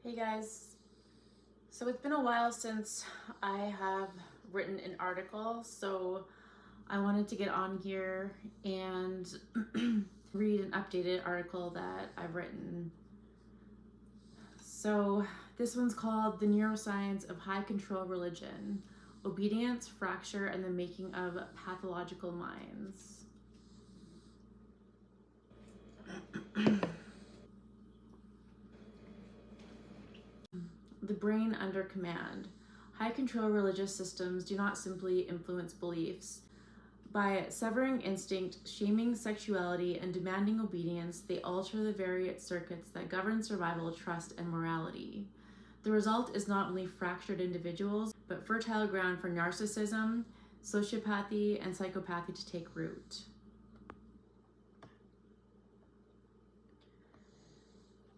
Hey guys, so it's been a while since I have written an article, so I wanted to get on here and read an updated article that I've written. So this one's called The Neuroscience of High Control Religion, Obedience, Fracture, and the Making of Pathological Minds. The brain under command. High control religious systems do not simply influence beliefs. By severing instinct, shaming sexuality, and demanding obedience, they alter the very circuits that govern survival, trust, and morality. The result is not only fractured individuals, but fertile ground for narcissism, sociopathy, and psychopathy to take root.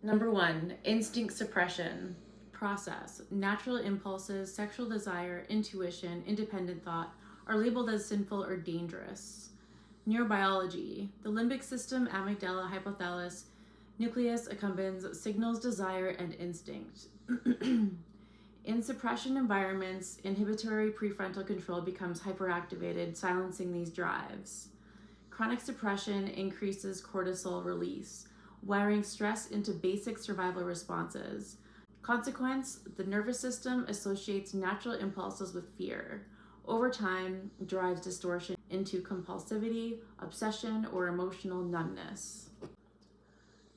Number 1, instinct suppression. Process. Natural impulses, sexual desire, intuition, independent thought are labeled as sinful or dangerous. Neurobiology. The limbic system, amygdala, hypothalamus, nucleus accumbens signals desire and instinct. In suppression environments, inhibitory prefrontal control becomes hyperactivated, silencing these drives. Chronic suppression increases cortisol release, wiring stress into basic survival responses. Consequence, the nervous system associates natural impulses with fear. Over time, drives distortion into compulsivity, obsession, or emotional numbness.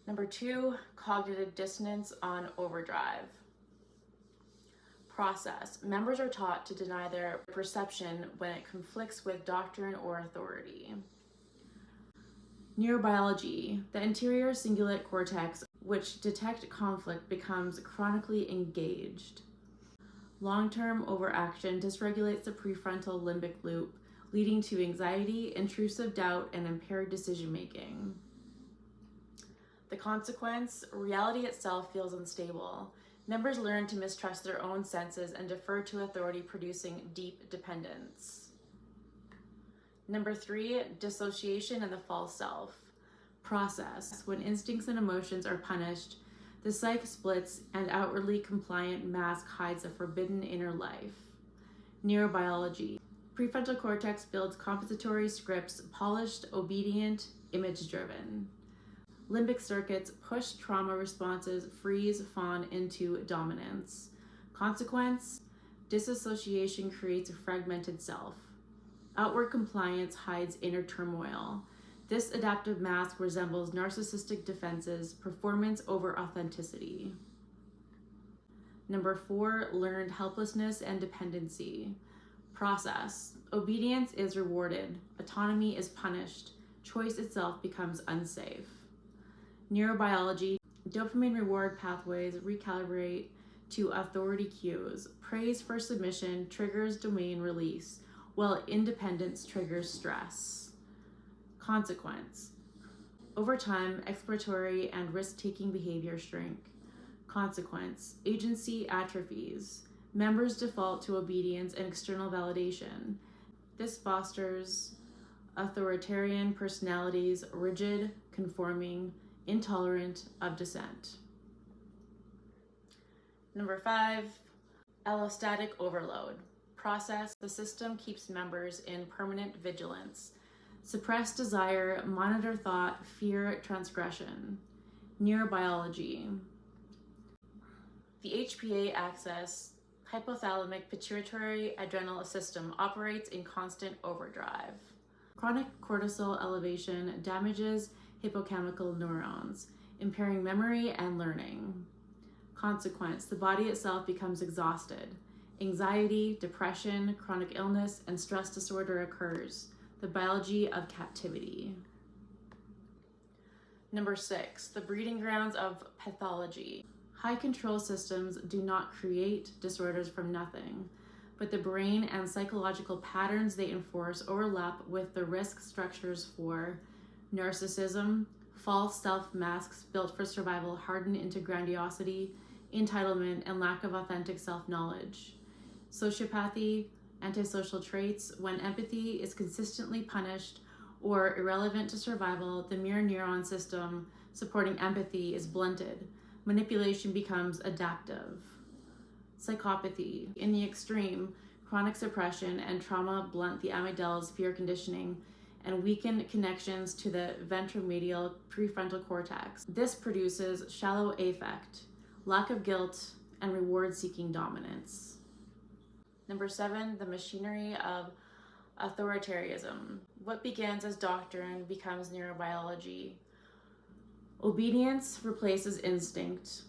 Number 2, cognitive dissonance on overdrive. Process. Members are taught to deny their perception when it conflicts with doctrine or authority. Neurobiology. The anterior cingulate cortex, which detect conflict, becomes chronically engaged. Long-term overaction dysregulates the prefrontal limbic loop, leading to anxiety, intrusive doubt, and impaired decision-making. The consequence, reality itself feels unstable. Members learn to mistrust their own senses and defer to authority, producing deep dependence. Number 3, dissociation and the false self. Process. When instincts and emotions are punished, the psyche splits and outwardly compliant mask hides a forbidden inner life. Neurobiology. Prefrontal cortex builds compensatory scripts, polished, obedient, image-driven. Limbic circuits push trauma responses, freeze, fawn into dominance. Consequence, disassociation creates a fragmented self. Outward compliance hides inner turmoil. This adaptive mask resembles narcissistic defenses, performance over authenticity. Number 4, learned helplessness and dependency. Process. Obedience is rewarded. Autonomy is punished. Choice itself becomes unsafe. Neurobiology. Dopamine reward pathways recalibrate to authority cues. Praise for submission triggers domain release, while independence triggers stress. Consequence. Over time, exploratory and risk-taking behavior shrink. Consequence. Agency atrophies. Members default to obedience and external validation. This fosters authoritarian personalities, rigid, conforming, intolerant of dissent. Number 5, allostatic overload. Process. The system keeps members in permanent vigilance. Suppress desire, monitor thought, fear transgression. Neurobiology. The HPA axis, hypothalamic pituitary adrenal system, operates in constant overdrive. Chronic cortisol elevation damages hippocampal neurons, impairing memory and learning. Consequence, the body itself becomes exhausted. Anxiety, depression, chronic illness, and stress disorder occurs. The biology of captivity. Number 6, the breeding grounds of pathology. High control systems do not create disorders from nothing, but the brain and psychological patterns they enforce overlap with the risk structures for narcissism, false self masks built for survival harden into grandiosity, entitlement, and lack of authentic self-knowledge. Sociopathy, antisocial traits. When empathy is consistently punished or irrelevant to survival, the mirror neuron system supporting empathy is blunted. manipulation becomes adaptive. Psychopathy. In the extreme, chronic suppression and trauma blunt the amygdala's fear conditioning and weaken connections to the ventromedial prefrontal cortex. This produces shallow affect, lack of guilt, and reward-seeking dominance. Number 7, the machinery of authoritarianism. What begins as doctrine becomes neurobiology. Obedience replaces instinct.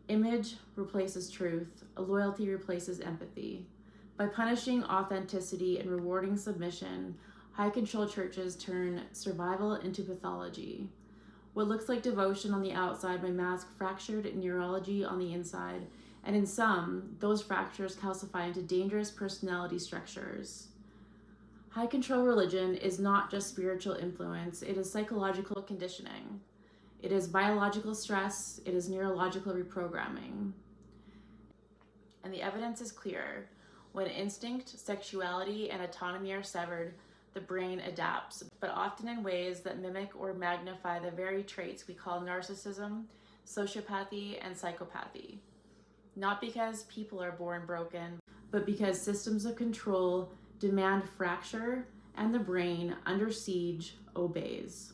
Image replaces truth. Loyalty replaces empathy. By punishing authenticity and rewarding submission, high control churches turn survival into pathology. What looks like devotion on the outside may mask fractured neurology on the inside, and in some, those fractures calcify into dangerous personality structures. High control religion is not just spiritual influence, it is psychological conditioning. It is biological stress, it is neurological reprogramming. And the evidence is clear. When instinct, sexuality, and autonomy are severed, the brain adapts, but often in ways that mimic or magnify the very traits we call narcissism, sociopathy, and psychopathy. Not because people are born broken, but because systems of control demand fracture and the brain, under siege, obeys.